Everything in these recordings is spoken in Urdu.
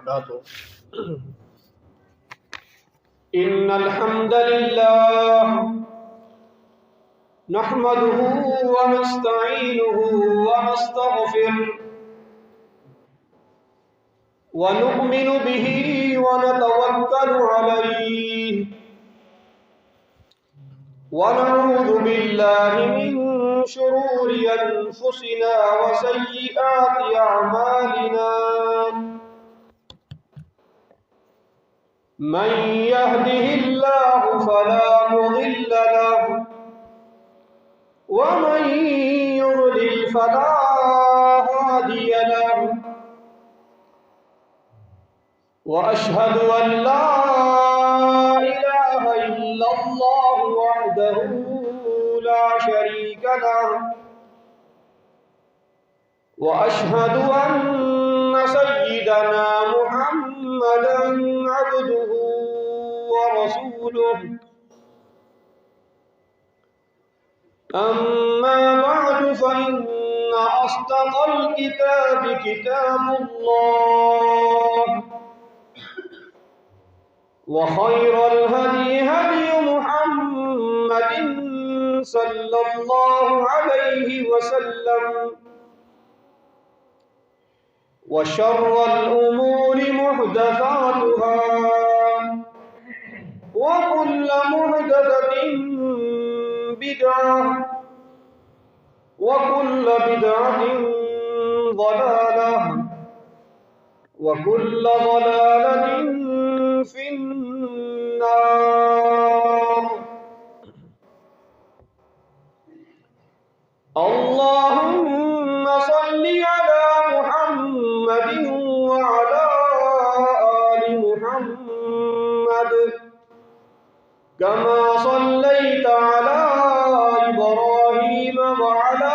وبركاته. إن الحمد لله نحمده ونستعينه ونستغفره ونؤمن به ونتوكل عليه ونعوذ بالله من شرور أنفسنا وسيئات أعمالنا من يهده الله فلا مضل له ومن يضلل فلا هادي له وأشهد أن لا إله إلا الله وحده لا شريك له وأشهد أن سيدنا محمدا عبده ورسوله. أما بعد فإن أصدق الكتاب كتاب الله وخير الهدي هدي محمد صلى الله عليه وسلم وشر الأمور محدثاتها وكل محدثة بدعة وكل بدعة ضلالة وكل ضلالة في النار. اللهم صل على محمد وعلى آل محمد كما صليت على إبراهيم وعلى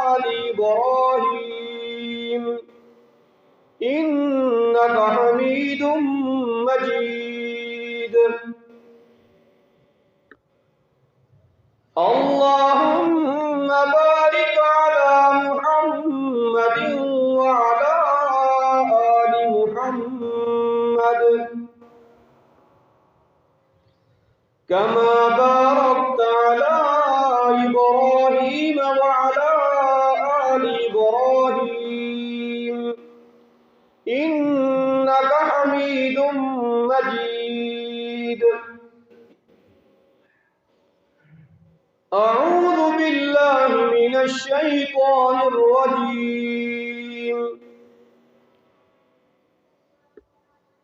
آل إبراهيم إنك حميد مجيد. اللهم بارك على محمد وعلى آل محمد كما باركت على إبراهيم وعلى آل إبراهيم إنك حميد مجيد. أعوذ بالله من الشيطان الرجيم.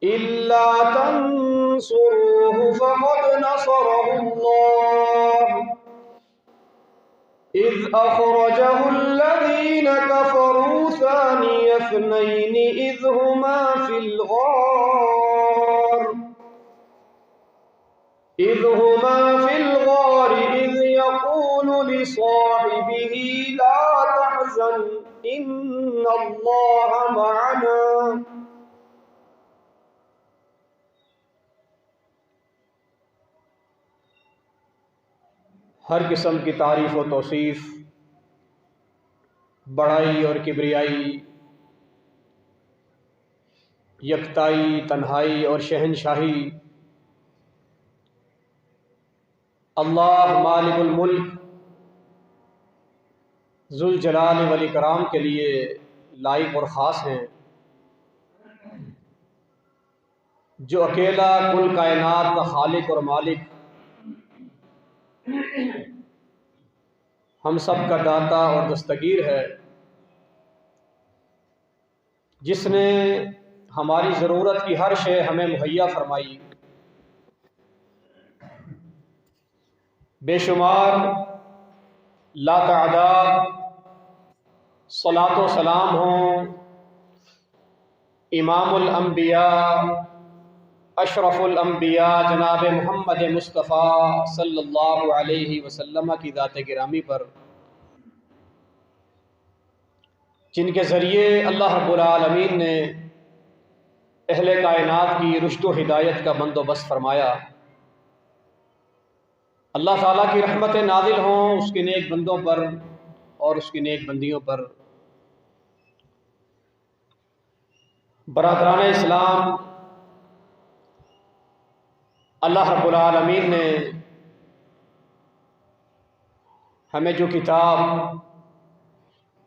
إلا تنصروه فقد نصره الله إذ أخرجه الذين كفروا ثاني اثنين إذ هما في الغار إذ يقول لصاحبه لا تحزن إن الله معنا. ہر قسم کی تعریف و توصیف، بڑائی اور کبریائی، یکتائی، تنہائی اور شہنشاہی اللہ مالک الملک ذوالجلال والاکرام کے لیے لائق اور خاص ہیں، جو اکیلا کل کائنات کا خالق اور مالک، ہم سب کا داتا اور دستگیر ہے، جس نے ہماری ضرورت کی ہر شے ہمیں مہیا فرمائی. بے شمار لا تعداد صلاۃ و سلام ہوں امام الانبیاء اشرف الانبیاء جناب محمد مصطفیٰ صلی اللہ علیہ وسلم کی ذات گرامی پر، جن کے ذریعے اللہ رب العالمین نے اہل کائنات کی رشد و ہدایت کا بندوبست فرمایا. اللہ تعالیٰ کی رحمتیں نازل ہوں اس کے نیک بندوں پر اور اس کی نیک بندیوں پر. برادران اسلام، اللہ رب العالمین نے ہمیں جو کتاب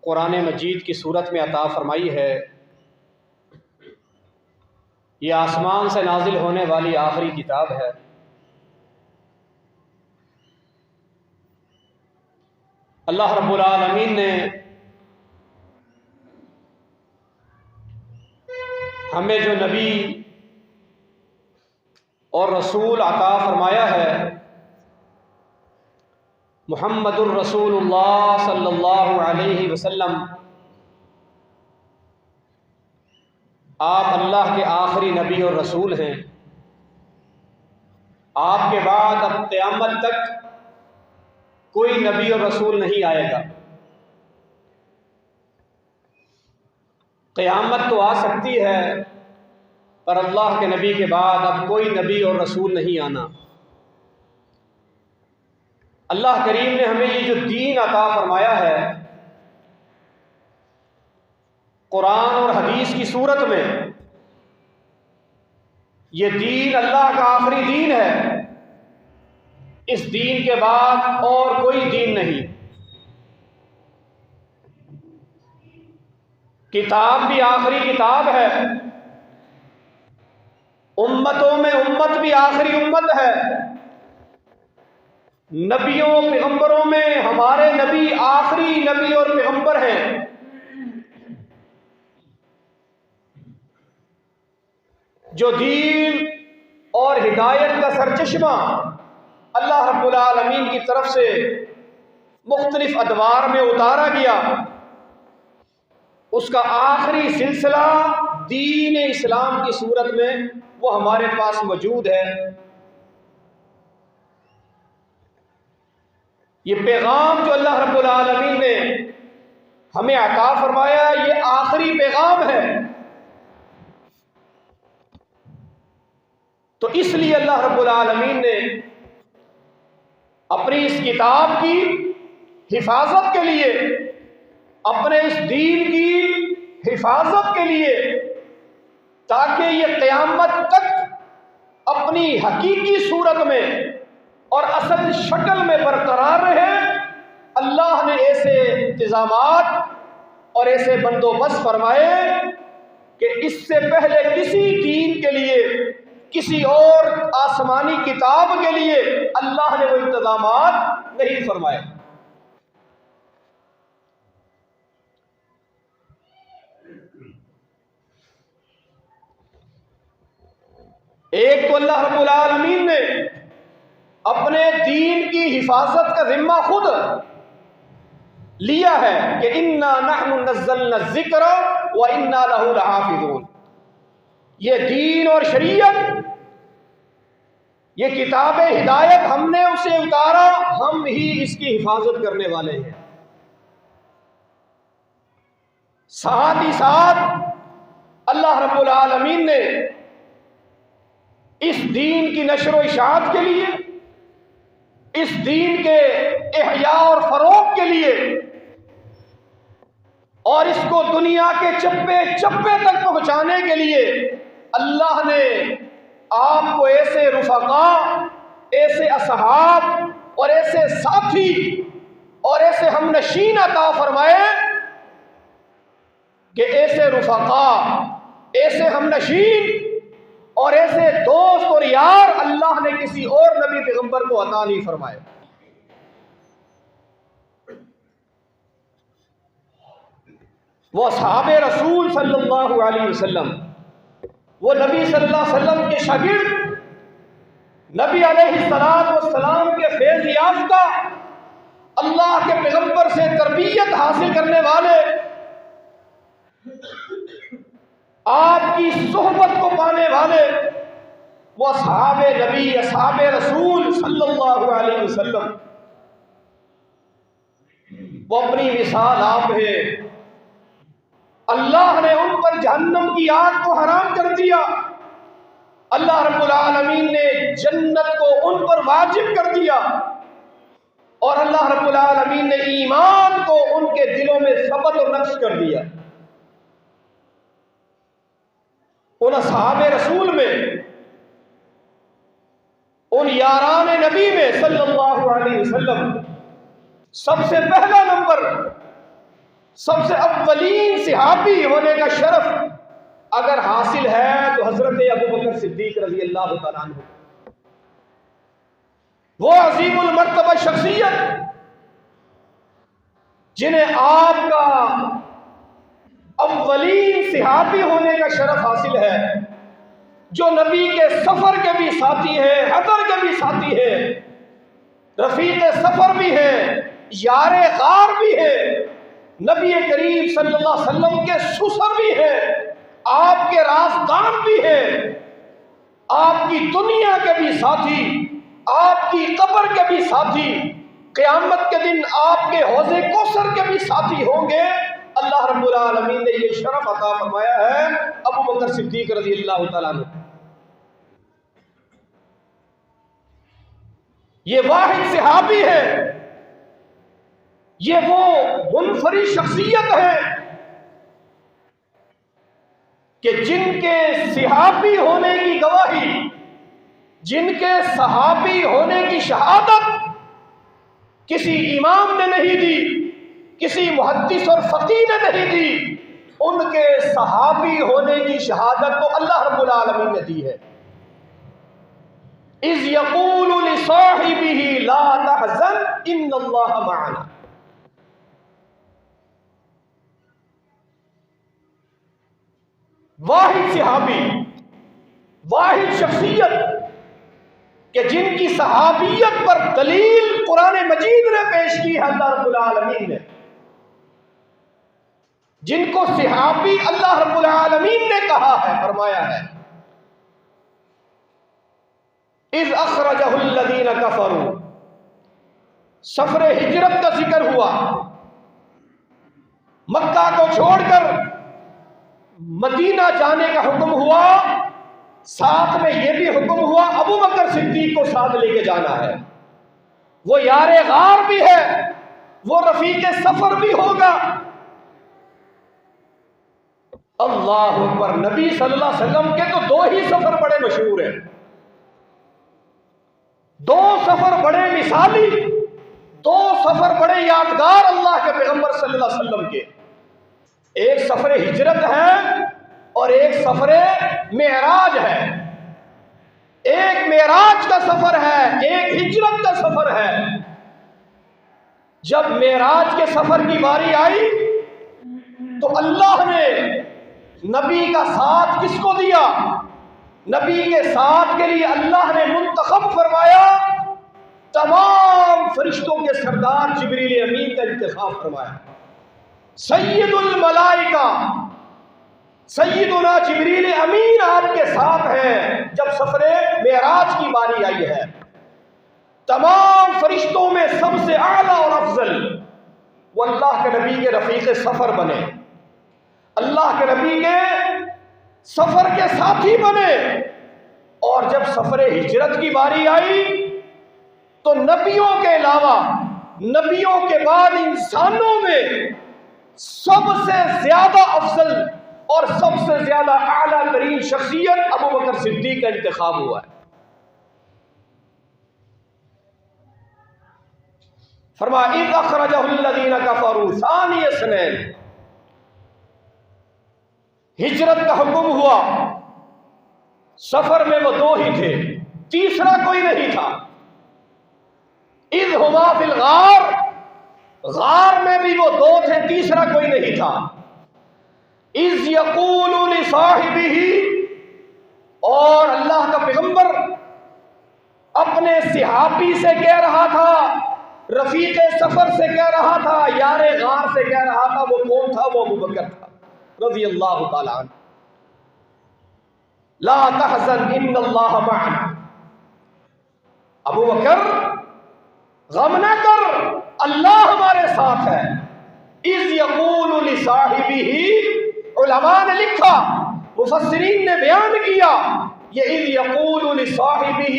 قرآن مجید کی صورت میں عطا فرمائی ہے، یہ آسمان سے نازل ہونے والی آخری کتاب ہے۔ اللہ رب العالمین نے ہمیں جو نبی اور رسول عطا فرمایا ہے، محمد الرسول اللہ صلی اللہ علیہ وسلم، آپ اللہ کے آخری نبی اور رسول ہیں۔ آپ کے بعد اب قیامت تک کوئی نبی اور رسول نہیں آئے گا۔ قیامت تو آ سکتی ہے، پر اللہ کے نبی کے بعد اب کوئی نبی اور رسول نہیں آنا۔ اللہ کریم نے ہمیں یہ جو دین عطا فرمایا ہے، قرآن اور حدیث کی صورت میں، یہ دین اللہ کا آخری دین ہے۔ اس دین کے بعد اور کوئی دین نہیں۔ کتاب بھی آخری کتاب ہے، امتوں میں امت بھی آخری امت ہے، نبیوں پیغمبروں میں ہمارے نبی آخری نبی اور پیغمبر ہیں۔ جو دین اور ہدایت کا سرچشمہ اللہ رب العالمین کی طرف سے مختلف ادوار میں اتارا گیا، اس کا آخری سلسلہ دین اسلام کی صورت میں وہ ہمارے پاس موجود ہے۔ یہ پیغام جو اللہ رب العالمین نے ہمیں عطا فرمایا، یہ آخری پیغام ہے۔ تو اس لیے اللہ رب العالمین نے اپنی اس کتاب کی حفاظت کے لیے، اپنے اس دین کی حفاظت کے لیے، تاکہ یہ قیامت تک اپنی حقیقی صورت میں اور اصل شکل میں برقرار رہے، اللہ نے ایسے انتظامات اور ایسے بندوبست فرمائے کہ اس سے پہلے کسی دین کے لیے، کسی اور آسمانی کتاب کے لیے اللہ نے وہ انتظامات نہیں فرمائے۔ ایک تو اللہ رب العالمین نے اپنے دین کی حفاظت کا ذمہ خود لیا ہے کہ اِنَّا نَحْنُ نَزَّلْنَا الذِّكْرَ وَإِنَّا لَهُ لَحَافِظُونَ۔ یہ دین اور شریعت، یہ کتاب ہدایت ہم نے اسے اتارا، ہم ہی اس کی حفاظت کرنے والے ہیں۔ ساتھ ہی ساتھ اللہ رب العالمین نے اس دین کی نشر و اشاعت کے لیے، اس دین کے احیاء اور فروغ کے لیے، اور اس کو دنیا کے چپے چپے تک پہنچانے کے لیے اللہ نے آپ کو ایسے رفقاء، ایسے اصحاب اور ایسے ساتھی اور ایسے ہم نشین عطا فرمائے کہ ایسے رفقاء، ایسے ہم نشین اور ایسے دوست اور یار اللہ نے کسی اور نبی پیغمبر کو عطا نہیں فرمائے۔ وہ اصحاب رسول صلی اللہ علیہ وسلم، وہ نبی صلی اللہ علیہ وسلم کے شاگرد، نبی علیہ السلام کے فیض یافتہ، اللہ کے پیغمبر سے تربیت حاصل کرنے والے، آپ کی صحبت کو پانے والے، وہ اصحاب نبی، اصحاب رسول صلی اللہ علیہ وسلم، وہ اپنی مثال آپ ہے۔ اللہ نے ان پر جہنم کی آگ کو حرام کر دیا، اللہ رب العالمین نے جنت کو ان پر واجب کر دیا، اور اللہ رب العالمین نے ایمان کو ان کے دلوں میں ثبت اور نقش کر دیا۔ ان اصحاب رسول میں، ان یاران نبی میں صلی اللہ علیہ وسلم سب سے پہلا نمبر، سب سے اولین صحابی ہونے کا شرف اگر حاصل ہے تو حضرت ابوبکر صدیق رضی اللہ تعالیٰ عنہ، وہ عظیم المرتبہ شخصیت جنہیں آپ کا اولین صحابی ہونے کا شرف حاصل ہے، جو نبی کے سفر کے بھی ساتھی ہیں، حضر کے بھی ساتھی ہیں، رفیق سفر بھی ہیں، یار غار بھی ہیں، نبی کریم صلی اللہ علیہ وسلم کے سسر بھی ہیں، آپ کے رازدان بھی ہیں، آپ کی دنیا کے بھی ساتھی، آپ کی قبر کے بھی ساتھی، قیامت کے دن آپ کے حوض کوثر کے بھی ساتھی ہوں گے۔ اللہ رب العالمین نے یہ شرف عطا فرمایا ہے ابوبکر صدیق رضی اللہ تعالیٰ عنہ۔ یہ واحد صحابی ہے، یہ وہ منفرد شخصیت ہے کہ جن کے صحابی ہونے کی گواہی، جن کے صحابی ہونے کی شہادت کسی امام نے نہیں دی، کسی محدث اور فقیہ نے نہیں دی، ان کے صحابی ہونے کی شہادت تو اللہ رب العالمین نے دی ہے۔ اذ یقول لصاحبہ لا تحزن ان اللہ معنا۔ واحد صحابی، واحد شخصیت کہ جن کی صحابیت پر دلیل قرآن مجید نے پیش کی ہے اللہ رب العالمین نے، جن کو صحابی اللہ رب العالمین نے کہا ہے، فرمایا ہے اذ اخرجہ الذین کفروا، سفر ہجرت کا ذکر ہوا، مکہ کو چھوڑ کر مدینہ جانے کا حکم ہوا، ساتھ میں یہ بھی حکم ہوا ابوبکر صدیق کو ساتھ لے کے جانا ہے، وہ یار غار بھی ہے، وہ رفیق سفر بھی ہوگا۔ اللہ اکبر، نبی صلی اللہ علیہ وسلم کے تو دو ہی سفر بڑے مشہور ہیں، دو سفر بڑے مثالی، دو سفر بڑے یادگار اللہ کے پیغمبر صلی اللہ علیہ وسلم کے، ایک سفر ہجرت ہے اور ایک سفر معراج ہے، ایک معراج کا سفر ہے، ایک ہجرت کا سفر ہے۔ جب معراج کے سفر کی باری آئی تو اللہ نے نبی کا ساتھ کس کو دیا؟ نبی کے ساتھ کے لیے اللہ نے منتخب فرمایا، تمام فرشتوں کے سردار جبریل امین کا انتخاب فرمایا۔ سید الملائکہ سیدنا جبریل امین آپ کے ساتھ ہیں جب سفر معراج کی باری آئی ہے۔ تمام فرشتوں میں سب سے اعلیٰ اور افضل وہ اللہ کے نبی کے رفیق سفر بنے، اللہ کے نبی کے سفر کے ساتھی بنے۔ اور جب سفر ہجرت کی باری آئی تو نبیوں کے علاوہ، نبیوں کے بعد انسانوں میں سب سے زیادہ افضل اور سب سے زیادہ اعلیٰ ترین شخصیت ابوبکر صدیق کا انتخاب ہوا ہے۔ فرمایا اذ اخرجہ الذین کفروا ثانی اثنین، ہجرت کا حکم ہوا، سفر میں وہ دو ہی تھے، تیسرا کوئی نہیں تھا۔ اذ ہما فی الغار، غار میں بھی وہ دو تھے، تیسرا کوئی نہیں تھا۔ اذ یقول لصاحبہ، اور اللہ کا پیغمبر اپنے صحابی سے کہہ رہا تھا، رفیق سفر سے کہہ رہا تھا، یار غار سے کہہ رہا تھا، وہ کون تھا؟ وہ ابوبکر تھا رضی اللہ تعالی عنہ۔ لا تحزن ان اللہ معنا، ابوبکر غم نہ کر، اللہ ہمارے ساتھ ہے۔ اذ یقول لصاحبہ، علماء نے لکھا، مفسرین نے بیان کیا، یہ اذ یقول لصاحبہ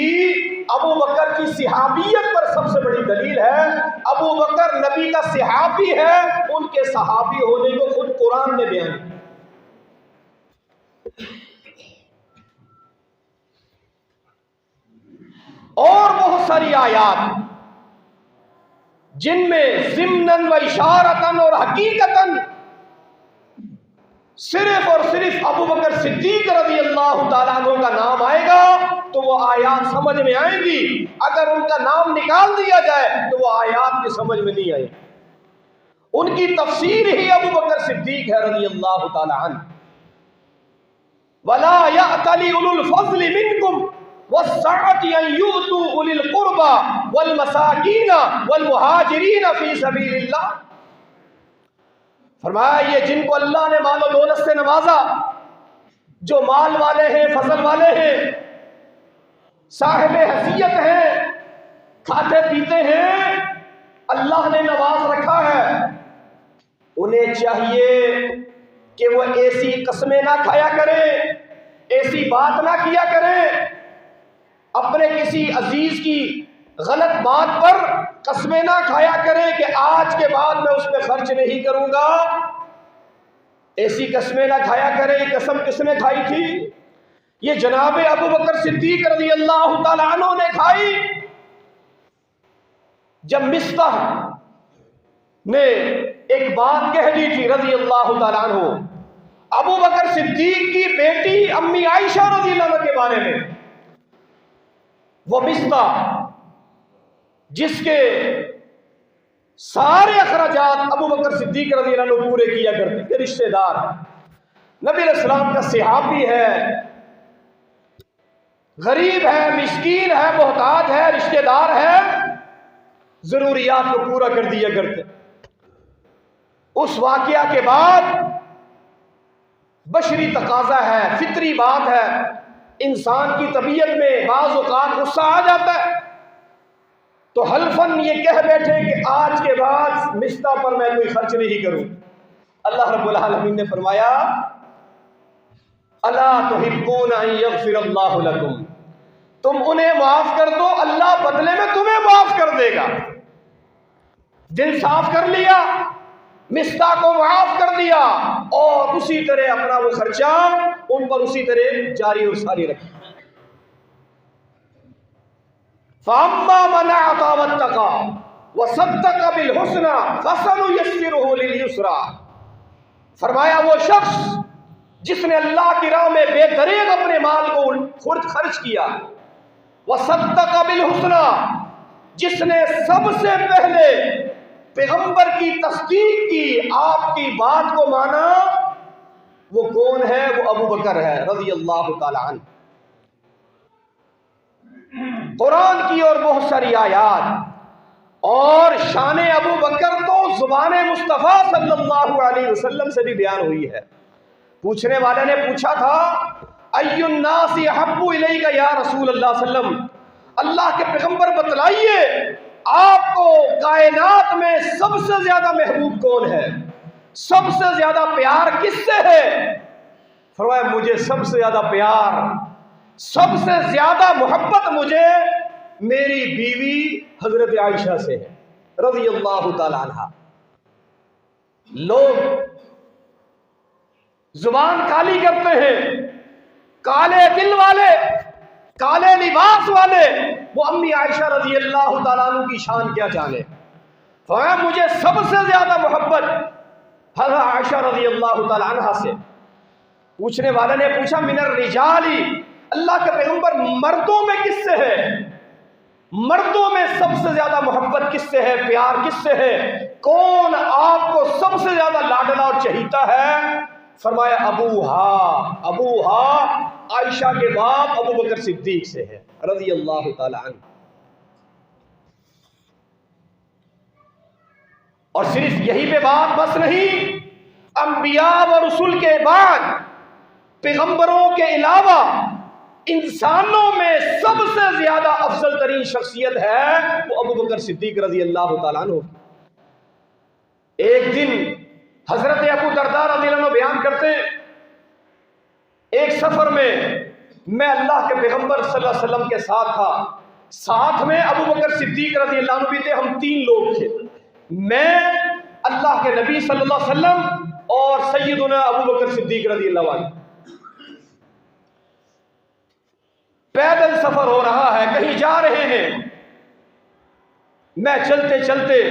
ابو بکر کی صحابیت پر سب سے بڑی دلیل ہے۔ ابو بکر نبی کا صحابی ہے، ان کے صحابی ہونے کو خود قرآن نے بیان کیا۔ اور بہت ساری آیات جن میں ضمناً و اشارتاً اور حقیقتاً صرف اور صرف ابو بکر صدیق رضی اللہ تعالیٰ عنہ کا نام آئے گا تو وہ آیات سمجھ میں آئیں گی. اگر ان کا نام نکال دیا جائے تو وہ آیات کی سمجھ میں نہیں آئے. ان کی تفسیر ہی ابو بکر صدیق ہے رضی اللہ تعالیٰ عنہ. وَلَا يَأْتَلِ أُولُو الْفَضْلِ مِنْكُمْ وَالسَّعَةِ أَنْ يُؤْتُوا أُولِي الْقُرْبَى وَالْمَسَاكِينَ وَالْمُهَاجِرِينَ فِي سَبِيلِ اللَّهِ. فرمایا یہ جن کو اللہ نے مال و دولت سے نوازا، جو مال والے ہیں، فضل والے ہیں، صاحب حیثیت ہیں، کھاتے پیتے ہیں، اللہ نے نواز رکھا ہے، انہیں چاہیے کہ وہ ایسی قسمیں نہ کھایا کریں، ایسی بات نہ کیا کریں، اپنے کسی عزیز کی غلط بات پر قسمیں نہ کھایا کریں کہ آج کے بعد میں اس پہ خرچ نہیں کروں گا. ایسی قسمیں نہ کھایا کریں. قسم کس نے کھائی تھی؟ یہ جناب ابو بکر صدیق رضی اللہ تعالیٰ عنہ نے کھائی. جب مصطح نے ایک بات کہہ دی تھی رضی اللہ تعالیٰ عنہ ابو بکر صدیق کی بیٹی امی عائشہ رضی اللہ عنہ کے بارے میں، وہ مصطح جس کے سارے اخراجات ابو بکر صدیق رضی اللہ عنہ پورے کیا کرتے تھے، رشتہ دار، نبی علیہ السلام کا صحابی ہے، غریب ہے، مسکین ہے، محتاج ہے، رشتہ دار ہے، ضروریات کو پورا کر دیا کرتے. اس واقعہ کے بعد بشری تقاضا ہے، فطری بات ہے، انسان کی طبیعت میں بعض اوقات غصہ آ جاتا ہے، تو حلفاً یہ کہہ بیٹھے کہ آج کے بعد مصطح پر میں کوئی خرچ نہیں کروں. اللہ رب العالمین نے فرمایا الا تحبون ان یغفر اللہ لکم، تم انہیں معاف کر دو، اللہ بدلے میں تمہیں معاف کر دے گا. دل صاف کر لیا، مصطح کو معاف کر دیا، اور اسی طرح اپنا وہ خرچہ ان پر اسی طرح جاری اور ساری رکھا. فَأَمَّا مَنْ أَعْطَىٰ وَاتَّقَىٰ وَصَدَّقَ بِالْحُسْنَىٰ فَسَنُيَسِّرُهُ لِلْيُسْرَىٰ. فرمایا وہ شخص جس نے اللہ کی راہ میں بے دریغ اپنے مال کو خرچ کیا، وَصَدَّقَ بِالْحُسْنَىٰ، جس نے سب سے پہلے پیغمبر کی تصدیق کی، آپ کی بات کو مانا، وہ کون ہے؟ وہ ابو بکر ہے رضی اللہ تعالی عنہ. قرآن کی اور بہت ساری آیات اور شان ابو بکر تو زبان مصطفیٰ صلی اللہ علیہ وسلم سے بھی بیان ہوئی ہے. پوچھنے والے نے پوچھا تھا ای الناس احب الیک یا رسول اللہ صلی اللہ علیہ وسلم، اللہ کے پیغمبر بتلائیے آپ کو کائنات میں سب سے زیادہ محبوب کون ہے، سب سے زیادہ پیار کس سے ہے؟ فرمایا مجھے سب سے زیادہ پیار، سب سے زیادہ محبت مجھے میری بیوی حضرت عائشہ سے ہے رضی اللہ تعالی عنہا. لوگ زبان کالی کرتے ہیں، کالے دل والے، کالے لباس والے، وہ امی عائشہ رضی اللہ تعالیٰ عنہ کی شان کیا جانے. فرمایا مجھے سب سے زیادہ محبت حضرت عائشہ رضی اللہ تعالیٰ عنہ سے. پوچھنے والے نے پوچھا من الرجال، اللہ کے پیغمبر مردوں میں کس سے ہے؟ مردوں میں سب سے زیادہ محبت کس سے ہے، پیار کس سے ہے؟ کون آپ کو سب سے زیادہ لاڈلا اور چہیتا ہے؟ فرمایا ابوہا عائشہ کے باپ ابو بکر صدیق سے ہے رضی اللہ تعالی عنہ. اور صرف یہی پہ بات بس نہیں، انبیاء و رسول کے بعد پیغمبروں کے علاوہ انسانوں میں سب سے زیادہ افضل ترین شخصیت ہے وہ ابو بکر صدیق رضی اللہ تعالیٰ عنہ. ایک دن حضرت ابو درداء رضی اللہ عنہ بیان کرتے ہیں ایک سفر میں اللہ کے پیغمبر صلی اللہ علیہ وسلم کے ساتھ تھا، ساتھ میں ابو بکر صدیق رضی اللہ عنہ بھی تھے، ہم 3 لوگ تھے، میں، اللہ کے نبی صلی اللہ علیہ وسلم اور سیدنا ابو بکر صدیق رضی اللہ عنہ. پیدل سفر ہو رہا ہے، کہیں جا رہے ہیں. میں چلتے چلتے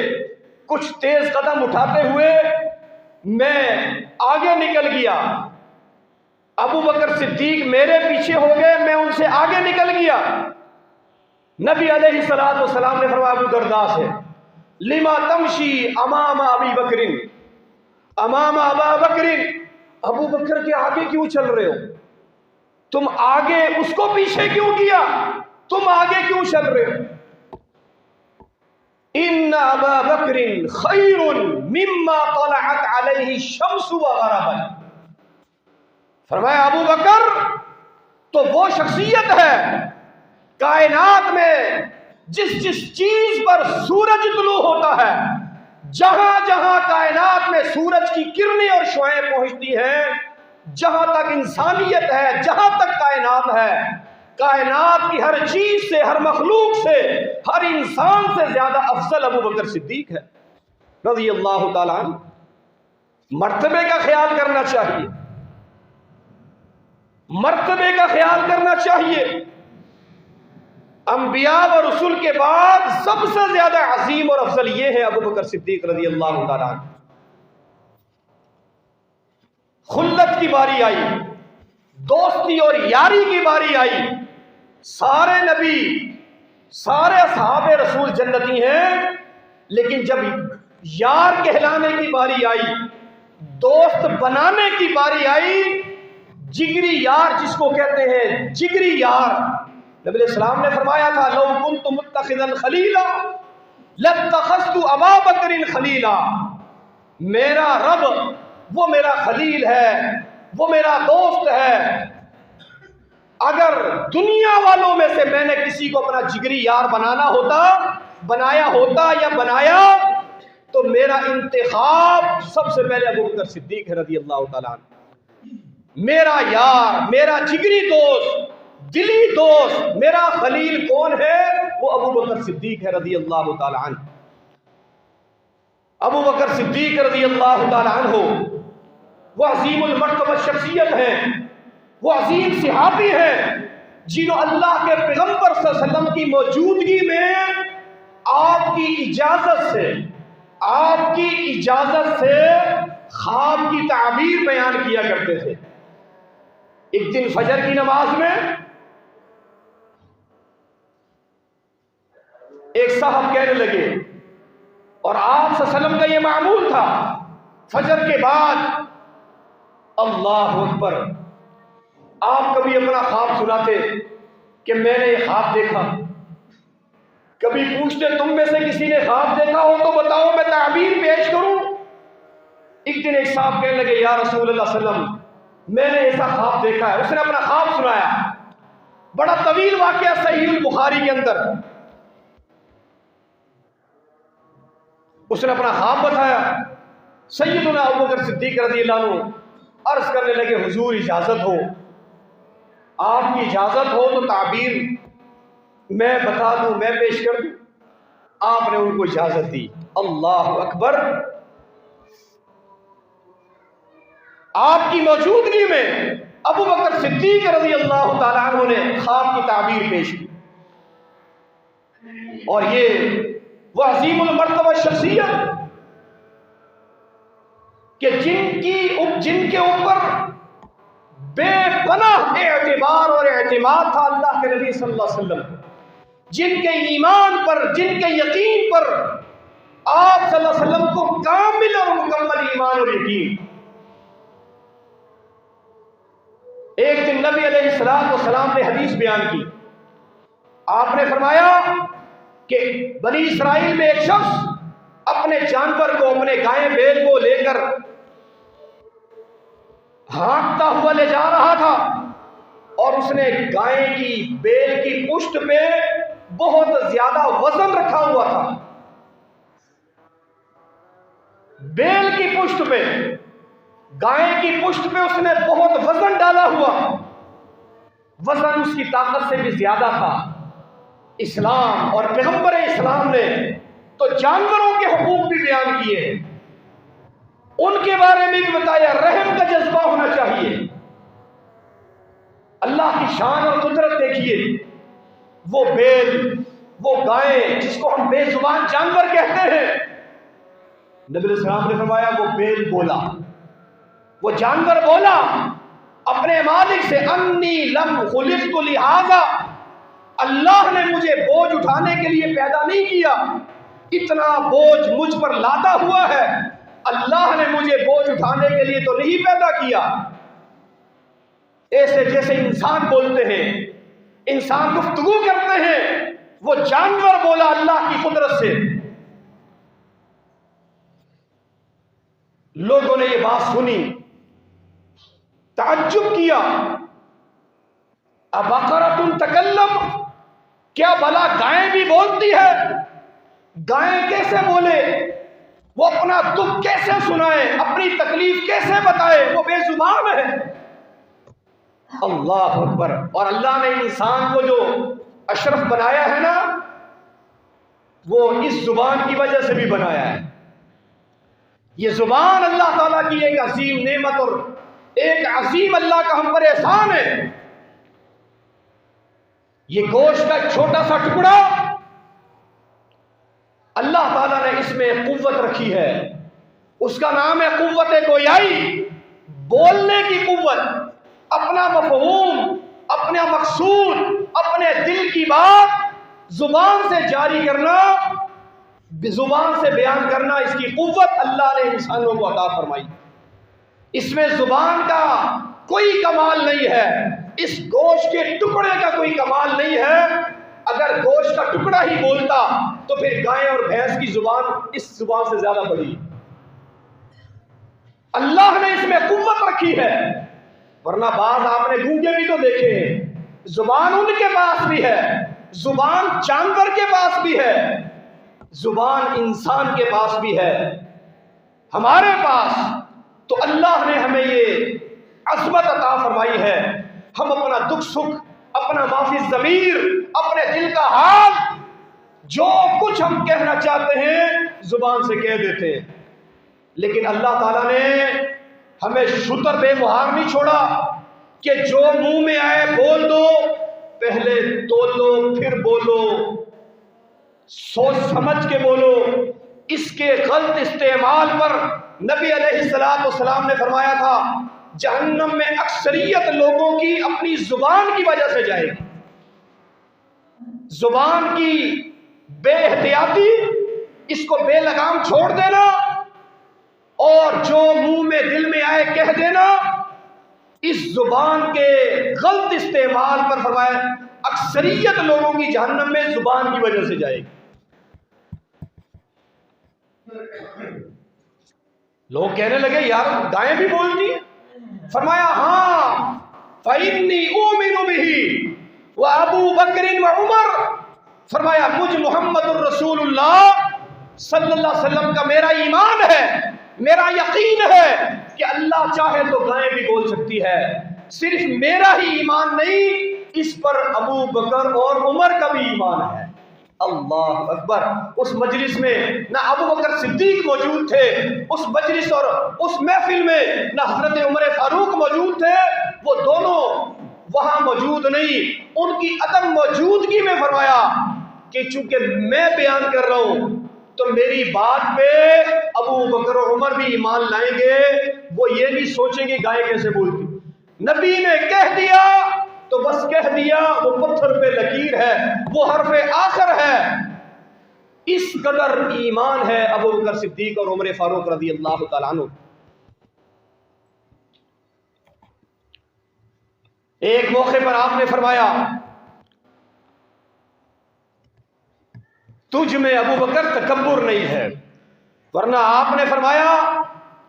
کچھ تیز قدم اٹھاتے ہوئے میں آگے نکل گیا. ابو بکر صدیق میرے پیچھے ہو گئے, میں ان سے آگے نکل گیا. نبی علیہ الصلوۃ والسلام نے فرمایا ابو درداء سے, لما تمشی امام ابی بکر, امام ابا بکر, ابو بکر کے آگے کیوں چل رہے ہو؟ تم آگے اس کو پیچھے کیوں کیا؟ تم آگے کیوں چل رہے ہو؟ ان ابا بکر خیر مما طلعت علیہ الشمس وغربت. فرمایا ابو بکر تو وہ شخصیت ہے کائنات میں جس جس چیز پر سورج طلوع ہوتا ہے, جہاں جہاں کائنات میں سورج کی کرنیں اور شعاعیں پہنچتی ہیں, جہاں تک انسانیت ہے, جہاں تک کائنات ہے, کائنات کی ہر چیز سے, ہر مخلوق سے, ہر انسان سے زیادہ افضل ابو بکر صدیق ہے رضی اللہ تعالیٰ عنہ. مرتبے کا خیال کرنا چاہیے, مرتبے کا خیال کرنا چاہیے. انبیاء و رسول کے بعد سب سے زیادہ عظیم اور افضل یہ ہے ابو بکر صدیق رضی اللہ تعالیٰ عنہ. خلت کی باری آئی, دوستی اور یاری کی باری آئی. سارے نبی, سارے اصحاب رسول جنتی ہیں, لیکن جب یار کہلانے کی باری آئی, دوست بنانے کی باری آئی, جگری یار جس کو کہتے ہیں جگری یار, نبی علیہ السلام نے فرمایا تھا لو کنت متخذا خلیلا لاتخذت ابا بکر خلیلا. میرا رب وہ میرا خلیل ہے, وہ میرا دوست ہے. اگر دنیا والوں میں سے میں نے کسی کو اپنا جگری یار بنایا ہوتا یا بنایا تو میرا انتخاب سب سے پہلے ابو بکر صدیق ہے رضی اللہ تعالیٰ عنہ. میرا یار, میرا جگری دوست, دلی دوست, میرا خلیل کون ہے؟ وہ ابو بکر صدیق ہے رضی اللہ تعالیٰ عنہ. ابو بکر صدیق رضی اللہ تعالیٰ عنہ وہ عظیم المرتبہ شخصیت ہیں, وہ عظیم صحابی ہیں جنہوں اللہ کے پیغمبر صلی اللہ علیہ وسلم کی موجودگی میں آپ کی اجازت سے خواب کی تعبیر بیان کیا کرتے تھے. ایک دن فجر کی نماز میں ایک صاحب کہنے لگے, اور آپ صلی اللہ علیہ وسلم کا یہ معمول تھا فجر کے بعد اللہ اکبر, آپ کبھی اپنا خواب سناتے کہ میں نے یہ خواب دیکھا, کبھی پوچھتے تم میں سے کسی نے خواب دیکھا ہو تو بتاؤ میں تعبیر پیش کروں. ایک دن ایک صاحب کہنے لگے یا رسول اللہ صلی اللہ علیہ وسلم میں نے ایسا خواب دیکھا ہے. اس نے اپنا خواب سنایا, بڑا طویل واقعہ صحیح البخاری کے اندر. اس نے اپنا خواب بتایا. سیدنا ابو بکر صدیق رضی اللہ عنہ عرض کرنے لگے حضور اجازت ہو, آپ کی اجازت ہو تو تعبیر میں بتا دوں, میں پیش کر دوں. آپ نے ان کو اجازت دی. اللہ اکبر, آپ کی موجودگی میں ابو بکر صدیق رضی اللہ تعالیٰ عنہ نے خواب کی تعبیر پیش کی. اور یہ وہ عظیم المرتبہ شخصیت کہ جن کے اوپر بے پناہ اعتبار اور اعتماد تھا اللہ کے نبی صلی اللہ علیہ وسلم, جن کے ایمان پر, جن کے یقین پر آپ صلی اللہ علیہ وسلم کو کامل اور مکمل ایمان اور یقین. ایک دن نبی علیہ السلام نے حدیث بیان کی. آپ نے فرمایا کہ بنی اسرائیل میں ایک شخص اپنے جانور کو, اپنے گائے بیل کو لے کر ہانکتا ہوا لے جا رہا تھا, اور اس نے گائے کی بیل کی پشت پہ بہت زیادہ وزن رکھا ہوا تھا. بیل کی پشت پہ, گائے کی پشت پہ اس نے بہت وزن ڈالا ہوا. وزن اس کی طاقت سے بھی زیادہ تھا. اسلام اور پیغمبر اسلام نے تو جانوروں کے حقوق بھی بیان کیے, ان کے بارے میں بھی بتایا. رحم کا جذبہ ہونا چاہیے. اللہ کی شان اور قدرت دیکھیے, وہ بیل وہ گائے جس کو ہم بے زبان جانور کہتے ہیں، نبی علیہ السلام نے فرمایا وہ بیل بولا، وہ جانور بولا اپنے مالک سے، انی لم خلقت لہذا، اللہ نے مجھے بوجھ اٹھانے کے لیے پیدا نہیں کیا، اتنا بوجھ مجھ پر لادا ہوا ہے، اللہ نے مجھے بوجھ اٹھانے کے لیے تو نہیں پیدا کیا۔ ایسے جیسے انسان بولتے ہیں، انسان گفتگو کرتے ہیں، وہ جانور بولا اللہ کی قدرت سے۔ لوگوں نے یہ بات سنی، تعجب کیا، ابقرۃ تکلم، کیا بلا گائیں بھی بولتی ہے؟ گائیں کیسے بولے؟ وہ اپنا دکھ کیسے سنائے؟ اپنی تکلیف کیسے بتائے؟ وہ بے زبان ہے۔ اللہ اکبر۔ اور اللہ نے انسان کو جو اشرف بنایا ہے نا، وہ اس زبان کی وجہ سے بھی بنایا ہے۔ یہ زبان اللہ تعالیٰ کی ایک عظیم نعمت اور ایک عظیم اللہ کا ہم پر احسان ہے۔ یہ گوشت کا ایک چھوٹا سا ٹکڑا، اللہ تعالیٰ نے اس میں قوت رکھی ہے، اس کا نام ہے قوت گویائی، بولنے کی قوت، اپنا مفہوم، اپنا مقصود، اپنے دل کی بات زبان سے جاری کرنا، زبان سے بیان کرنا، اس کی قوت اللہ نے انسانوں کو عطا فرمائی۔ اس میں زبان کا کوئی کمال نہیں ہے، اس گوشت کے ٹکڑے کا کوئی کمال نہیں ہے۔ اگر گوشت کا ٹکڑا ہی بولتا تو پھر گائے اور بھینس کی زبان اس زبان سے زیادہ بڑی۔ اللہ نے اس میں قوت رکھی ہے، ورنہ بعض آپ نے گونگے بھی تو دیکھے ہیں، زبان ان کے پاس بھی ہے، زبان جانور کے پاس بھی ہے، زبان انسان کے پاس بھی ہے، ہمارے پاس تو اللہ نے ہمیں یہ عظمت عطا فرمائی ہے۔ ہم اپنا دکھ سکھ، اپنا معافی ضمیر، اپنے دل کا حال، جو کچھ ہم کہنا چاہتے ہیں زبان سے کہہ دیتے ہیں، لیکن اللہ تعالیٰ نے ہمیں شتر بے مہار نہیں چھوڑا کہ جو منہ میں آئے بول دو، پہلے تول لو پھر بولو، سوچ سمجھ کے بولو۔ اس کے غلط استعمال پر نبی علیہ السلام نے فرمایا تھا جہنم میں اکثریت لوگوں کی اپنی زبان کی وجہ سے جائے گی۔ زبان کی بے احتیاطی، اس کو بے لگام چھوڑ دینا اور جو منہ میں دل میں آئے کہہ دینا، اس زبان کے غلط استعمال پر فرمایا اکثریت لوگوں کی جہنم میں زبان کی وجہ سے جائے گی۔ لوگ کہنے لگے یار گائیں بھی بولتی ہیں؟ فرمایا ہاں، فَإِنِّي أُؤْمِنُ بِهِ وَأَبُو بَكْرٍ وَعُمَرٍ، فرمایا مجھ محمد الرسول اللہ صلی اللہ علیہ وسلم کا میرا ایمان ہے، میرا یقین ہے کہ اللہ چاہے تو گائیں بھی بول سکتی ہے۔ صرف میرا ہی ایمان نہیں، اس پر ابو بکر اور عمر کا بھی ایمان ہے۔ اللہ اکبر۔ اس مجلس میں نہ ابو بکر صدیق موجود تھے، اس مجلس اور اس محفل میں نہ حضرت عمر فاروق موجود تھے، وہ دونوں وہاں موجود نہیں، ان کی عدم موجودگی میں فرمایا کہ چونکہ میں بیان کر رہا ہوں تو میری بات پہ ابو بکر اور عمر بھی ایمان لائیں گے، وہ یہ نہیں سوچیں گے گائے کیسے بولتی۔ نبی نے کہہ دیا تو بس کہہ دیا، وہ پتھر پہ لکیر ہے، وہ حرف آخر ہے۔ اس قدر ایمان ہے ابو بکر صدیق اور عمر فاروق رضی اللہ تعالیٰ عنہ۔ ایک موقع پر آپ نے فرمایا تجھ میں ابو بکر تکبر نہیں ہے، ورنہ آپ نے فرمایا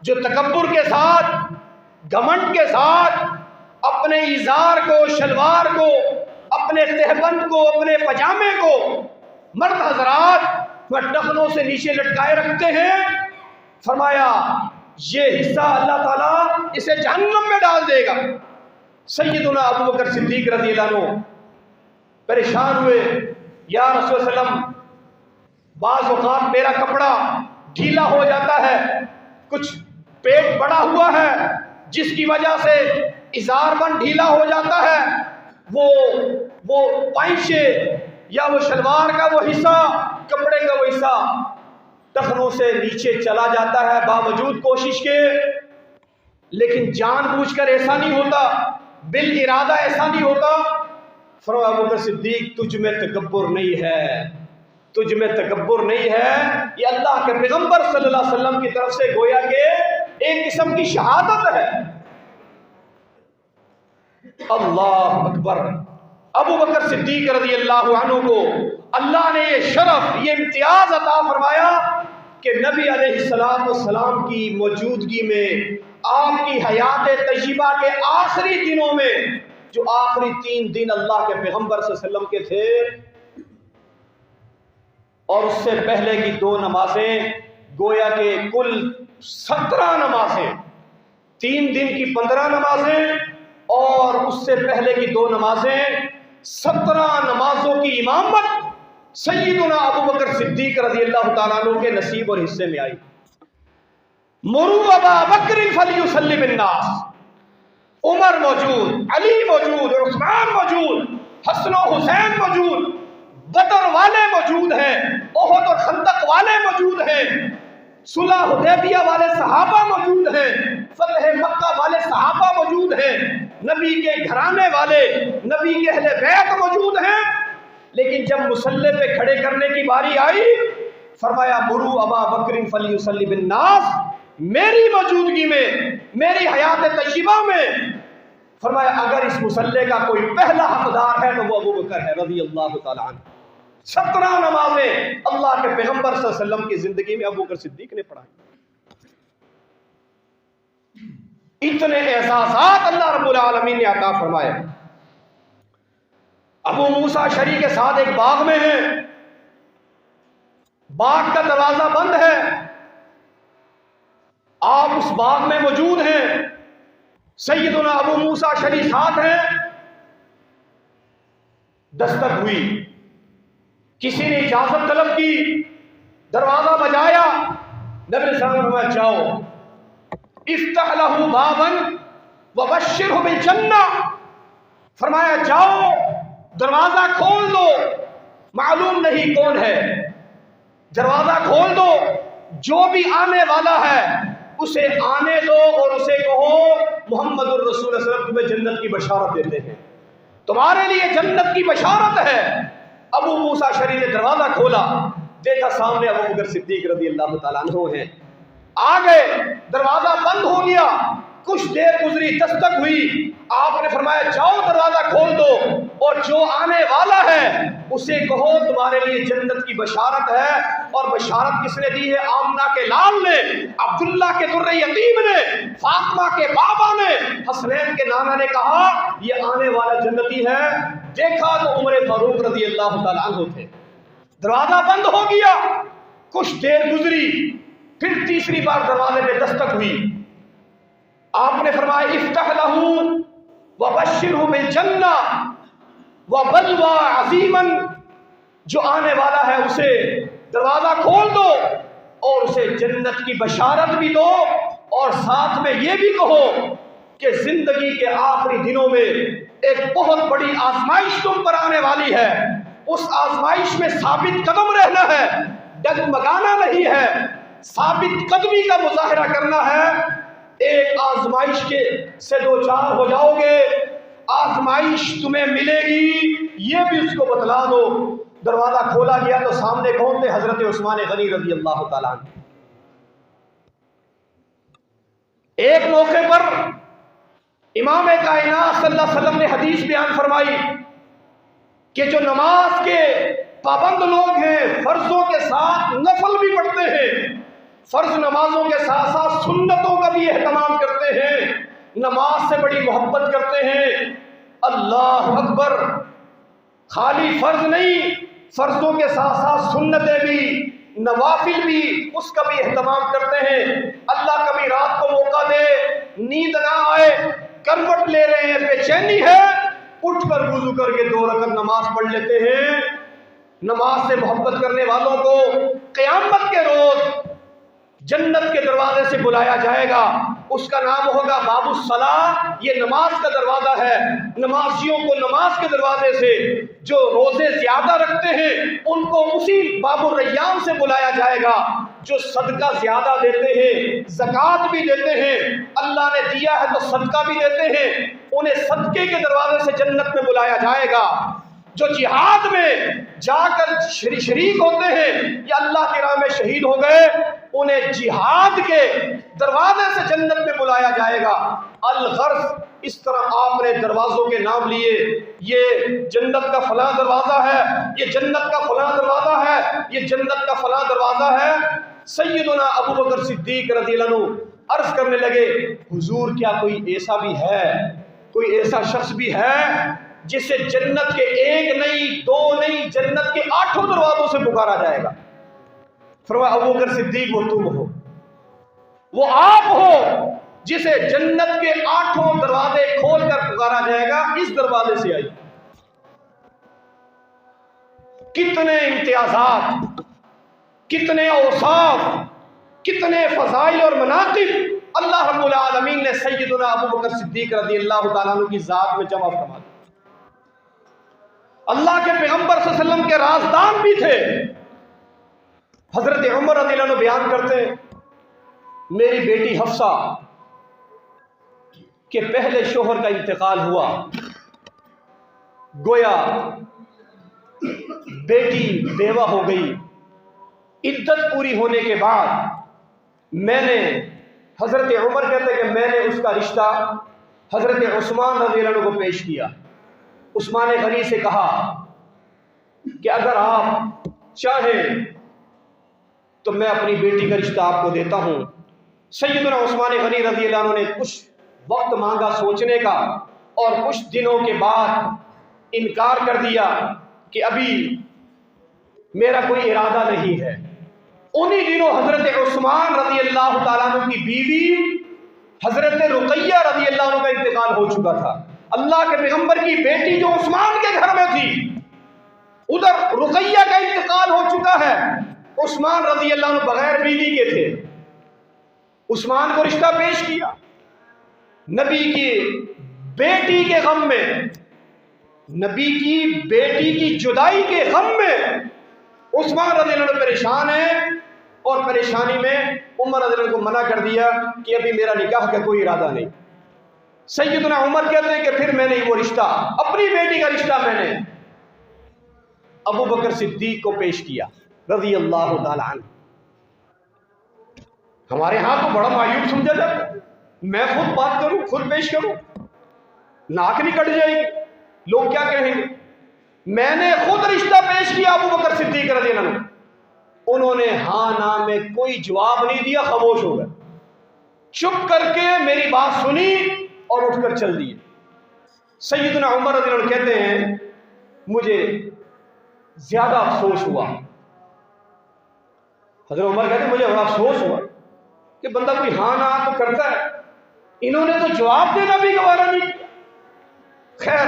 جو تکبر کے ساتھ، گھمنڈ کے ساتھ اپنے ازار کو، شلوار کو، اپنے تہبند کو، اپنے پجامے کو مرد حضرات وہ ٹخنوں سے نیچے لٹکائے رکھتے ہیں، فرمایا یہ حصہ اللہ تعالیٰ اسے جہنم میں ڈال دے گا۔ سیدنا ابو بکر صدیق رضی اللہ عنہ پریشان ہوئے، یا رسول اللہ علیہ وسلم بعض اوقات میرا کپڑا ڈھیلا ہو جاتا ہے، کچھ پیٹ بڑا ہوا ہے جس کی وجہ سے ازار بند ڈھیلا ہو جاتا ہے، وہ پائچے یا وہ شلوار کا وہ حصہ، کپڑے کا وہ حصہ ٹخنوں سے نیچے چلا جاتا ہے باوجود کوشش کے، لیکن جان بوجھ کر ایسا نہیں ہوتا، بالارادہ ایسا نہیں ہوتا۔ فرمایا ابوبکر صدیق تجھ میں تکبر نہیں ہے، تجھ میں تکبر نہیں ہے۔ یہ اللہ کے پیغمبر صلی اللہ علیہ وسلم کی طرف سے گویا کہ ایک قسم کی شہادت ہے۔ اللہ اکبر۔ ابوبکر صدیق رضی اللہ عنہ کو اللہ نے یہ شرف، یہ امتیاز عطا فرمایا کہ نبی علیہ السلام کی موجودگی میں، آپ کی حیات طیبہ کے آخری دنوں میں، جو آخری 3 دن اللہ کے پیغمبر صلی اللہ علیہ وسلم کے تھے، اور اس سے پہلے کی 2 نمازیں، گویا کہ کل 17 نمازیں، 3 دن کی 15 نمازیں اور اس سے پہلے کی 2 نمازیں، 17 نمازوں کی امامت سیدنا ابوبکر صدیق رضی اللہ تعالیٰ عنہ کے نصیب اور حصے میں آئی۔ مروا ابا بکر فلیصلی بالناس، عمر موجود، علی موجود، عثمان موجود، حسن و حسین موجود، بدر والے موجود ہیں، احد اور خندق والے موجود ہیں، صلح حدیبیہ والے صحابہ موجود ہیں، فتح مکہ والے صحابہ موجود ہیں، نبی کے گھرانے والے، نبی کے اہل بیت موجود ہیں، لیکن جب مصلی پہ کھڑے کرنے کی باری آئی، فرمایا مرو ابا بکر فلیصلی بالناس، میری موجودگی میں، میری حیات طیبہ میں، فرمایا اگر اس مصلی کا کوئی پہلا حقدار ہے تو وہ ابوبکر ہے رضی اللہ تعالیٰ عنہ۔ 17 نمازیں اللہ کے پیغمبر صلی اللہ علیہ وسلم کی زندگی میں ابوبکر صدیق نے پڑھائی۔ اتنے احساسات اللہ رب العالمین نے عطا فرمائے۔ ابو موسیٰ اشعری کے ساتھ ایک باغ میں ہیں، باغ کا دروازہ بند ہے، آپ اس باغ میں موجود ہیں، سیدنا ابو موسیٰ اشعری ساتھ ہیں، دستک ہوئی، کسی نے اجازت طلب کی، دروازہ بجایا، نبی صلی اللہ علیہ وسلم نے جاؤ افتح لہ بابا وبشرہ بالجنہ، فرمایا جاؤ دروازہ کھول دو، معلوم نہیں کون ہے، دروازہ کھول دو، جو بھی آنے والا ہے اسے آنے دو اور اسے کہو محمد الرسول صلی اللہ علیہ وسلم تمہیں جنت کی بشارت دیتے ہیں، تمہارے لیے جنت کی بشارت ہے۔ ابو موسیٰ اشعری نے دروازہ کھولا، دیکھا سامنے ابوبکر صدیق رضی اللہ تعالیٰ عنہ ہیں، آ گئے، دروازہ بند ہو گیا، کچھ دیر گزری، دستک ہوئی، آپ نے فرمایا جاؤ دروازہ کھول دو اور جو آنے والا ہے اسے کہو تمہارے لیے جنت کی بشارت ہے۔ اور بشارت کس نے دی ہے؟ آمنہ کے لال نے، عبداللہ کے در یتیم نے، فاطمہ کے بابا نے، حسنین کے نانا نے کہا یہ آنے والا جنتی ہے۔ دیکھا تو عمر فاروق رضی اللہ تعالیٰ عنہ تھے۔ دروازہ بند ہو گیا، کچھ دیر گزری، پھر تیسری بار دروازے پہ دستک ہوئی، آپ نے فرمایا افتح لہ وبشرہ بالجنہ وبلوى عظیما، جو آنے والا ہے اسے دروازہ کھول دو اور اسے جنت کی بشارت بھی دو، اور ساتھ میں یہ بھی کہو کہ زندگی کے آخری دنوں میں ایک بہت بڑی آزمائش تم پر آنے والی ہے، اس آزمائش میں ثابت قدم رہنا ہے، ڈگمگانا نہیں ہے، ثابت قدمی کا مظاہرہ کرنا ہے۔ ایک آزمائش کے سے دو چار ہو جاؤ گے، آزمائش تمہیں ملے گی، یہ بھی اس کو بتلا دو۔ دروازہ کھولا گیا تو سامنے کون تھے؟ حضرت عثمان غنی رضی اللہ تعالیٰ عنہ۔ ایک موقع پر امام کائنات صلی اللہ علیہ وسلم نے حدیث بیان فرمائی کہ جو نماز کے پابند لوگ ہیں، فرضوں کے ساتھ نفل بھی پڑھتے ہیں، فرض نمازوں کے ساتھ ساتھ سنتوں کا بھی اہتمام کرتے ہیں، نماز سے بڑی محبت کرتے ہیں، اللہ اکبر، خالی فرض نہیں، فرضوں کے ساتھ ساتھ سنتیں بھی، نوافل بھی، اس کا بھی اہتمام کرتے ہیں۔ اللہ کبھی رات کو موقع دے، نیند نہ آئے، کروٹ لے رہے ہیں، بے چینی ہے، اٹھ کر وضو کر کے 2 رکعت نماز پڑھ لیتے ہیں۔ نماز سے محبت کرنے والوں کو قیامت کے روز جنت کے دروازے سے بلایا جائے گا، اس کا نام ہوگا باب الصلاۃ، یہ نماز کا دروازہ ہے۔ نمازیوں کو نماز کے دروازے سے، جو روزے زیادہ رکھتے ہیں ان کو اسی باب الریان سے بلایا جائے گا۔ جو صدقہ زیادہ دیتے ہیں، زکوٰۃ بھی دیتے ہیں، اللہ نے دیا ہے تو صدقہ بھی دیتے ہیں، انہیں صدقے کے دروازے سے جنت میں بلایا جائے گا۔ جو جہاد میں جا کر شریک ہوتے ہیں یا اللہ کی راہ میں شہید ہو گئے، انہیں جہاد کے دروازے سے جنت میں بلایا جائے گا۔ الغرض، اس طرح آپ نے دروازوں کے نام لیے، یہ جنت کا فلاں دروازہ ہے، یہ جنت کا فلاں دروازہ ہے، یہ جنت کا فلاں دروازہ ہے۔ سیدنا ابو بکر صدیق رضی اللہ عنہ عرض کرنے لگے، حضور کیا کوئی ایسا بھی ہے، کوئی ایسا شخص بھی ہے جسے جنت کے ایک نہیں، دو نہیں، جنت کے 8 دروازوں سے پکارا جائے گا؟ فرمایا ابو بکر صدیق وہ تم ہو، وہ آپ ہو جسے جنت کے 8 دروازے کھول کر پکارا جائے گا، اس دروازے سے آئی۔ کتنے امتیازات، کتنے اوصاف، کتنے فضائل اور مناقب اللہ رب العالمین نے سیدنا ابو بکر صدیق رضی اللہ تعالیٰ عنہ کی ذات میں جمع فرما دیا۔ اللہ کے پیغمبر صلی اللہ علیہ وسلم کے رازدان بھی تھے۔ حضرت عمر رضی اللہ عنہ بیان کرتے ہیں، میری بیٹی حفصہ کے پہلے شوہر کا انتقال ہوا، گویا بیٹی بیوہ ہو گئی۔ عدت پوری ہونے کے بعد میں نے، حضرت عمر کہتے ہیں کہ میں نے اس کا رشتہ حضرت عثمان رضی اللہ عنہ کو پیش کیا۔ عثمان غنی سے کہا کہ اگر آپ چاہیں تو میں اپنی بیٹی کا رشتہ آپ کو دیتا ہوں۔ سیدنا عثمان غنی رضی اللہ عنہ نے کچھ وقت مانگا سوچنے کا، اور کچھ دنوں کے بعد انکار کر دیا کہ ابھی میرا کوئی ارادہ نہیں ہے۔ انہی دنوں حضرت عثمان رضی اللہ تعالیٰ عنہ کی بیوی حضرت رقیہ رضی اللہ عنہ کا انتقال ہو چکا تھا۔ اللہ کے پیغمبر کی بیٹی جو عثمان کے گھر میں تھی، ادھر رقیہ کا انتقال ہو چکا ہے۔ عثمان رضی اللہ عنہ بغیر بیوی کے تھے، عثمان کو رشتہ پیش کیا۔ نبی کی بیٹی کے غم میں، نبی کی بیٹی کی جدائی کے غم میں عثمان رضی اللہ عنہ پریشان ہے، اور پریشانی میں عمر رضی اللہ عنہ کو منع کر دیا کہ ابھی میرا نکاح کا کوئی ارادہ نہیں۔ سیدنا عمر کہتے ہیں کہ پھر میں نے وہ رشتہ، اپنی بیٹی کا رشتہ میں نے ابو بکر صدیق کو پیش کیا رضی اللہ تعالی عنہ۔ ہمارے ہاں تو بڑا معیوب سمجھا جاتا ہے، میں خود بات کروں، خود پیش کروں، ناک نہیں کٹ جائے گی، لوگ کیا کہیں گے؟ میں نے خود رشتہ پیش کیا ابو بکر صدیق رضی اللہ عنہ، انہوں نے ہاں نا میں کوئی جواب نہیں دیا، خاموش ہو گئے، چپ کر کے میری بات سنی اور اٹھ کر چل دیے۔ سیدنا عمر رضی اللہ عنہ کہتے ہیں مجھے زیادہ افسوس ہوا، حضرت عمر کہتے ہیں مجھے بڑا افسوس ہوا کہ بندہ کوئی ہاں نہ تو کرتا ہے، انہوں نے تو جواب دینا بھی گوارا نہیں کیا۔ خیر،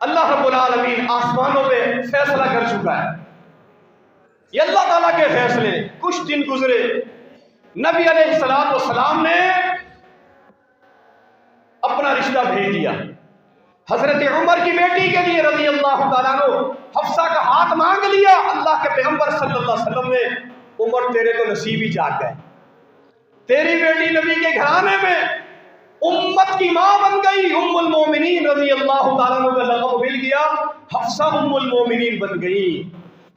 اللہ رب العالمین آسمانوں پہ فیصلہ کر چکا ہے، یہ اللہ تعالیٰ کے فیصلے۔ کچھ دن گزرے، نبی علیہ السلام نے اپنا رشتہ بھیج دیا حضرت عمر کی بیٹی کے لیے رضی اللہ تعالیٰ عنہ۔ حفصہ کا ہاتھ مانگ لیا، اللہ کے پیغمبر صلی اللہ علیہ وسلم نے، عمر تیرے تو نصیب ہی جاگ گئے، تیری بیٹی نبی کے گھرانے میں امت کی ماں بن گئی، ام المومنین رضی اللہ تعالیٰ عنہ کا لقب مل گیا، حفصہ ام المومنین بن گئی۔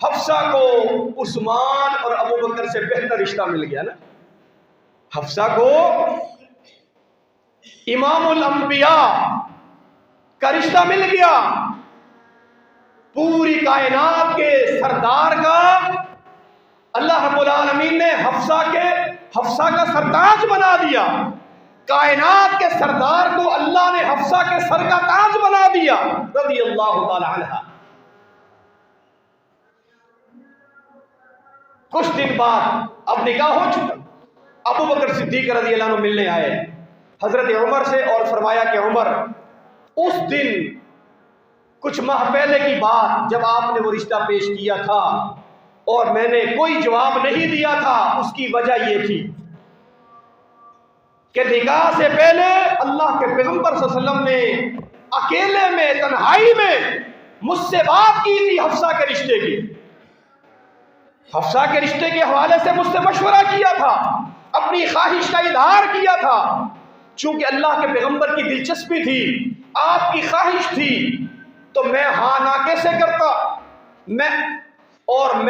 حفصہ کو عثمان اور ابو بکر سے بہتر رشتہ مل گیا نا، حفصہ کو امام الانبیاء کا رشتہ مل گیا، پوری کائنات کے سردار کا اللہ رب العالمین نے حفصہ کا سرتاج بنا دیا، کائنات کے سردار کو اللہ نے حفصہ کے سر کا تاج بنا دیا رضی اللہ تعالی عنہ۔ کچھ دن بعد اب نکاح ہو چکا، ابو بکر صدیق رضی اللہ عنہ ملنے آئے حضرت عمر سے اور فرمایا کہ عمر، اس دن کچھ ماہ پہلے کی بات جب آپ نے وہ رشتہ پیش کیا تھا، اور میں نے کوئی جواب نہیں دیا تھا، اس کی وجہ یہ تھی کہ نکاح سے پہلے اللہ کے پیغمبر صلی اللہ علیہ وسلم نے اکیلے میں تنہائی میں مجھ سے بات کی تھی حفصہ کے رشتے کی، حفصہ کے رشتے کے حوالے سے مجھ سے مشورہ کیا تھا، اپنی خواہش کا اظہار کیا تھا۔ چونکہ اللہ کے پیغمبر کی دلچسپی تھی، آپ کی خواہش تھی، تو میں ہاں نہ کیسے کرتا؟ میں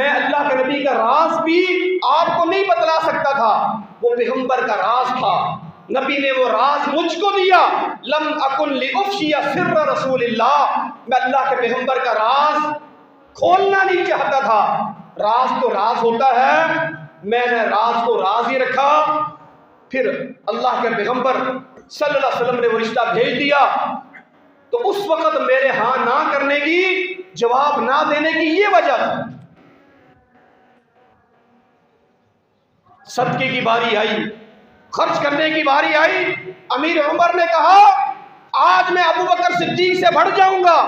اللہ کے نبی کا راز بھی آپ کو نہیں بتلا سکتا تھا، وہ پیغمبر کا راز تھا، نبی نے وہ راز مجھ کو دیا۔ لم اکن لافشی سر رسول اللہ، میں اللہ کے پیغمبر کا راز کھولنا نہیں چاہتا تھا۔ راز تو راز ہوتا ہے، میں نے راز کو راز ہی رکھا۔ پھر اللہ کے پیغمبر صلی اللہ علیہ وسلم نے وہ رشتہ بھیج دیا، تو اس وقت میرے ہاں نہ کرنے کی، جواب نہ دینے کی یہ وجہ تھی۔ صدقے کی باری آئی، خرچ کرنے کی باری آئی، امیر عمر نے کہا آج میں ابو بکر صدیق سے بڑھ جاؤں گا،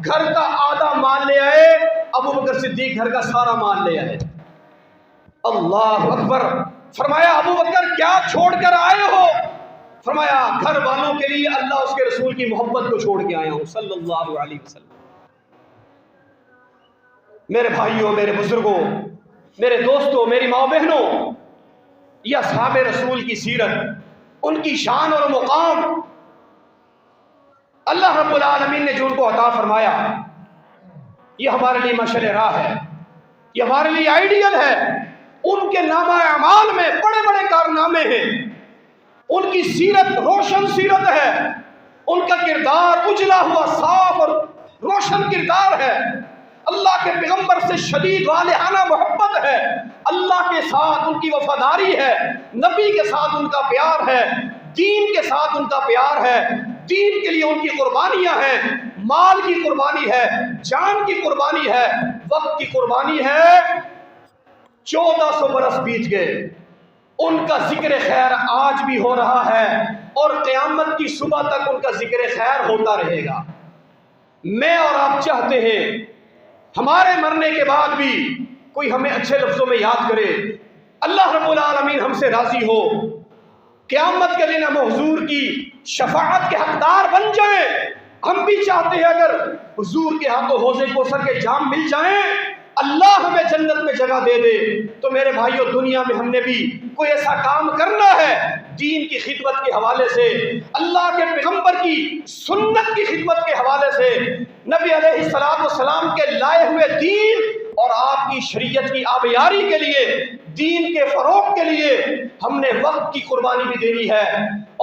گھر کا آدھا مال لے آئے، ابو بکر صدیق گھر کا سارا مال لے آئے۔ اللہ اکبر! فرمایا ابو بکر کیا چھوڑ کر آئے ہو؟ فرمایا گھر والوں کے لیے اللہ اس کے رسول کی محبت کو چھوڑ کے آیا ہوں صلی اللہ علیہ وسلم۔ میرے بھائیوں، میرے بزرگوں، میرے دوستوں، میری ماں بہنوں، یہ اصحاب رسول کی سیرت، ان کی شان اور مقام، اللہ رب العالمین نے جو ان کو عطا فرمایا، یہ ہمارے لیے مشعل راہ ہے، یہ ہمارے لیے آئیڈیل ہے۔ ان کے نامہ اعمال میں بڑے بڑے کارنامے ہیں، ان کی سیرت روشن سیرت ہے، ان کا کردار اجلا ہوا صاف اور روشن کردار ہے، اللہ کے پیغمبر سے شدید والہانہ محبت ہے، اللہ کے ساتھ ان کی وفاداری ہے، نبی کے ساتھ ان کا پیار ہے، دین کے ساتھ ان کا پیار ہے، دین کے لیے ان کی قربانیاں ہیں، مال کی قربانی ہے، جان کی قربانی ہے، وقت کی قربانی ہے۔ 1400 برس بیت گئے، ان کا ذکر خیر آج بھی ہو رہا ہے، اور قیامت کی صبح تک ان کا ذکر خیر ہوتا رہے گا۔ میں اور آپ چاہتے ہیں ہمارے مرنے کے بعد بھی کوئی ہمیں اچھے لفظوں میں یاد کرے، اللہ رب العالمین ہم سے راضی ہو، قیامت کے دن ہم حضور کی شفاعت کے حقدار بن جائیں۔ ہم بھی چاہتے ہیں اگر حضور کے ہاتھوں حوض کوثر کے جام مل جائیں، اللہ ہمیں جنت میں جگہ دے دے، تو میرے بھائیوں دنیا میں ہم نے بھی کوئی ایسا کام کرنا ہے دین کی خدمت کے حوالے سے، اللہ کے پیغمبر کی سنت کی خدمت کے حوالے سے، نبی علیہ السلام کے لائے ہوئے دین اور آپ کی شریعت کی آبیاری کے لیے، دین کے فروغ کے لیے ہم نے وقت کی قربانی بھی دینی ہے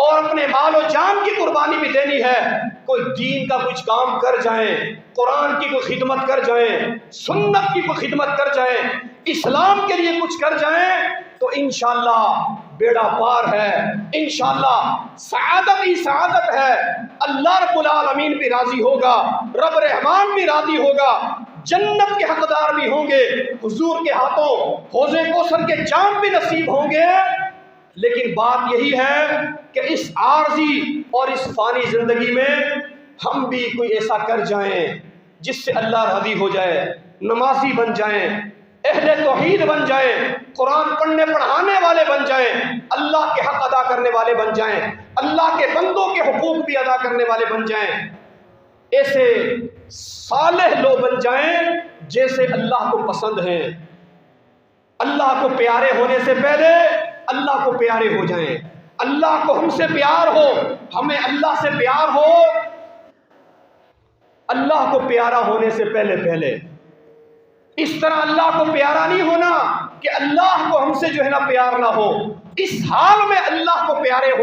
اور اپنے مال و جان کی قربانی بھی دینی ہے۔ کوئی دین کا کچھ کام کر جائیں، قرآن کی کوئی خدمت کر جائیں، سنت کی کوئی خدمت کر جائیں، اسلام کے لیے کچھ کر جائیں، تو انشاءاللہ بیڑا پار ہے، انشاءاللہ سعادت ہی سعادت ہے۔ اللہ رب العالمین بھی راضی ہوگا، رب رحمان بھی راضی ہوگا، جنت کے حقدار بھی ہوں گے، حضور کے ہاتھوں حوض کوثر کے جام بھی نصیب ہوں گے۔ لیکن بات یہی ہے کہ اس عارضی اور اس فانی زندگی میں ہم بھی کوئی ایسا کر جائیں جس سے اللہ راضی ہو جائے، نمازی بن جائیں، اہل توحید بن جائیں، قرآن پڑھنے پڑھانے والے بن جائیں، اللہ کے حق ادا کرنے والے بن جائیں، اللہ کے بندوں کے حقوق بھی ادا کرنے والے بن جائیں، ایسے صالح لوگ بن جائیں جیسے اللہ کو پسند ہیں، اللہ کو پیارے ہونے سے پہلے اللہ کو پیارے ہو جائیں، اللہ کو ہم سے پیار ہو، ہمیں اللہ سے پیار ہو، اللہ کو پیارا ہونے سے پہلے اس طرح اللہ کو پیارا نہیں ہونا کہ اللہ کو ہم سے جو ہے نا پیار نہ ہو، اس حال میں اللہ کو پیارے ہو